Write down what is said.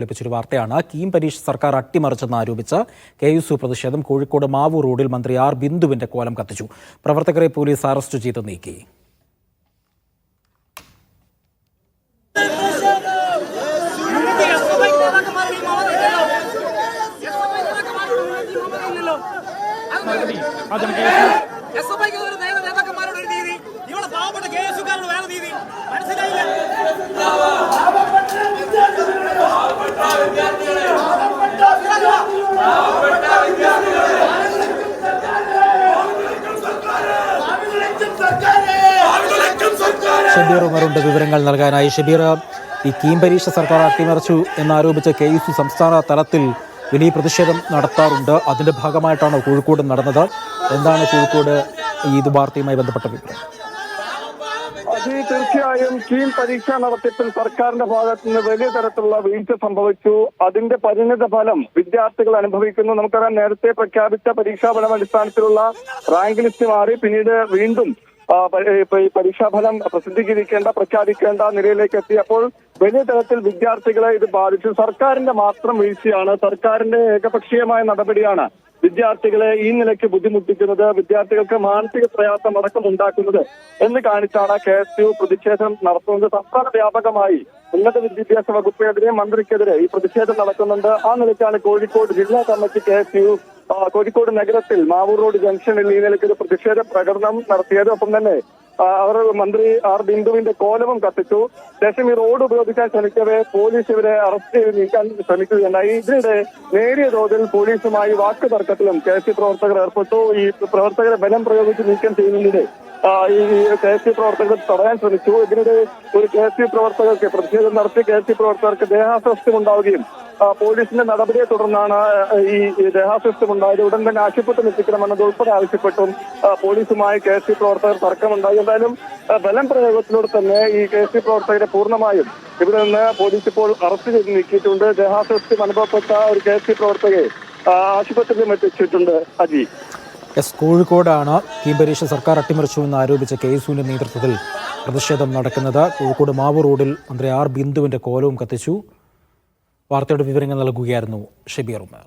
ലഭിച്ചൊരു വാർത്തയാണ്. കീം പരീക്ഷ സർക്കാർ അട്ടിമറിച്ചെന്ന് ആരോപിച്ച് KSU പ്രതിഷേധം. കോഴിക്കോട് മാവൂർ റോഡിൽ മന്ത്രി ആർ ബിന്ദുവിന്റെ കോലം കത്തിച്ചു. പ്രവർത്തകരെ പോലീസ് അറസ്റ്റ് ചെയ്ത് നീക്കി. ഷബീർ ഉമറുണ്ട് വിവരങ്ങൾ നൽകാനായി. ഷബീർ, ഈ കീം പരീക്ഷ സർക്കാർ അട്ടിമറിച്ചു എന്നാരോപിച്ച് KSU സംസ്ഥാന തലത്തിൽ വലിയ പ്രതിഷേധം നടത്താറുണ്ട്. അതിന്റെ ഭാഗമായിട്ടാണ് കോഴിക്കോട് നടന്നത്. എന്താണ് കോഴിക്കോട് ഈ വാർത്തയുമായി ബന്ധപ്പെട്ട വിവരം? തീർച്ചയായും കീം പരീക്ഷാ നടത്തിപ്പിൽ സർക്കാരിന്റെ ഭാഗത്ത് നിന്ന് വലിയ തരത്തിലുള്ള വീഴ്ച സംഭവിച്ചു. അതിന്റെ പരിണിത ഫലം വിദ്യാർത്ഥികൾ അനുഭവിക്കുന്നു. നമുക്കറിയാം, നേരത്തെ പ്രഖ്യാപിച്ച പരീക്ഷാഫലം അടിസ്ഥാനത്തിലുള്ള റാങ്ക് ലിസ്റ്റ് മാറി പിന്നീട് വീണ്ടും പരീക്ഷാഫലം പ്രഖ്യാപിക്കേണ്ട നിലയിലേക്ക് എത്തിയപ്പോൾ വലിയ തരത്തിൽ വിദ്യാർത്ഥികളെ ഇത് ബാധിച്ചു. സർക്കാരിന്റെ മാത്രം വീഴ്ചയാണ്, സർക്കാരിന്റെ ഏകപക്ഷീയമായ നടപടിയാണ് വിദ്യാർത്ഥികളെ ഈ നിലയ്ക്ക് ബുദ്ധിമുട്ടിക്കുന്നത്, വിദ്യാർത്ഥികൾക്ക് മാനസിക പ്രയാസം അടക്കം ഉണ്ടാക്കുന്നത് എന്ന് കാണിച്ചാണ് KSU പ്രതിഷേധം നടത്തുന്നത്. സംസ്ഥാന വ്യാപകമായി ഉന്നത വിദ്യാഭ്യാസ വകുപ്പിനെതിരെ മന്ത്രിക്കെതിരെ ഈ പ്രതിഷേധം നടക്കുന്നുണ്ട്. ആ നിലയ്ക്കാണ് കോഴിക്കോട് ജില്ലാ കമ്മിറ്റി KSU കോഴിക്കോട് നഗരത്തിൽ മാവൂർ റോഡ് ജംഗ്ഷനിൽ ഈ നിലയ്ക്ക് ഒരു പ്രതിഷേധ പ്രകടനം നടത്തിയത്. ഒപ്പം തന്നെ അവർ മന്ത്രി ആർ ബിന്ദുവിന്റെ കോലവും കത്തിച്ചു. ശേഷം ഈ റോഡ് ഉപയോഗിക്കാൻ ശ്രമിക്കവേ പോലീസ് ഇവരെ അറസ്റ്റ് ചെയ്ത് നീക്കാൻ ശ്രമിക്കുകയുണ്ടായി. ഇതിനിടെ നേരിയ തോതിൽ പോലീസുമായി വാക്ക് തർക്കത്തിലും KSU പ്രവർത്തകർ ഏർപ്പെട്ടു. ഈ പ്രവർത്തകരെ ബലം പ്രയോഗിച്ച് നീക്കം ചെയ്യുന്നതിനിടെ ഈ KSU പ്രവർത്തകർ തടയാൻ ശ്രമിച്ചു. ഇതിനിടെ ഒരു KSU പ്രവർത്തകർക്ക് പ്രതിഷേധം നടത്തി KSU പ്രവർത്തകർക്ക് ദേഹാസ്വാസ്ഥ്യം ഉണ്ടാവുകയും പോലീസിന്റെ നടപടിയെ തുടർന്നാണ് ഈ ദേഹാസ്വാസ്ഥ്യം ഉണ്ടായത്. ഉടൻ തന്നെ ആശുപത്രിയിൽ എത്തിക്കണമെന്നത് ഉൾപ്പെടെ ആവശ്യപ്പെട്ടും പോലീസുമായി KSU പ്രവർത്തകർ തർക്കമുണ്ടായി. എന്തായാലും ബലം പ്രയോഗത്തിലൂടെ തന്നെ ഈ KSU പ്രവർത്തകരെ പൂർണ്ണമായും ഇവിടെ നിന്ന് പോലീസ് ഇപ്പോൾ അറസ്റ്റ് ചെയ്ത് നീക്കിയിട്ടുണ്ട്. ദേഹാസ്വാസ്ഥ്യം അനുഭവപ്പെട്ട ഒരു KSU പ്രവർത്തകയെ ആശുപത്രിയിലും എത്തിച്ചിട്ടുണ്ട്. അജി, കോഴിക്കോടാണ് കീം പരീക്ഷ സർക്കാർ അട്ടിമറിച്ചു എന്ന് ആരോപിച്ച KSUവിന്റെ നേതൃത്വത്തിൽ പ്രതിഷേധം നടക്കുന്നത്. കോഴിക്കോട് മാവൂർ റോഡിൽ മന്ത്രി ആർ ബിന്ദുവിന്റെ കോലവും കത്തിച്ചു. വാർത്തയുടെ വിവരങ്ങൾ നൽകുകയായിരുന്നു ഷബീർ ഉമർ.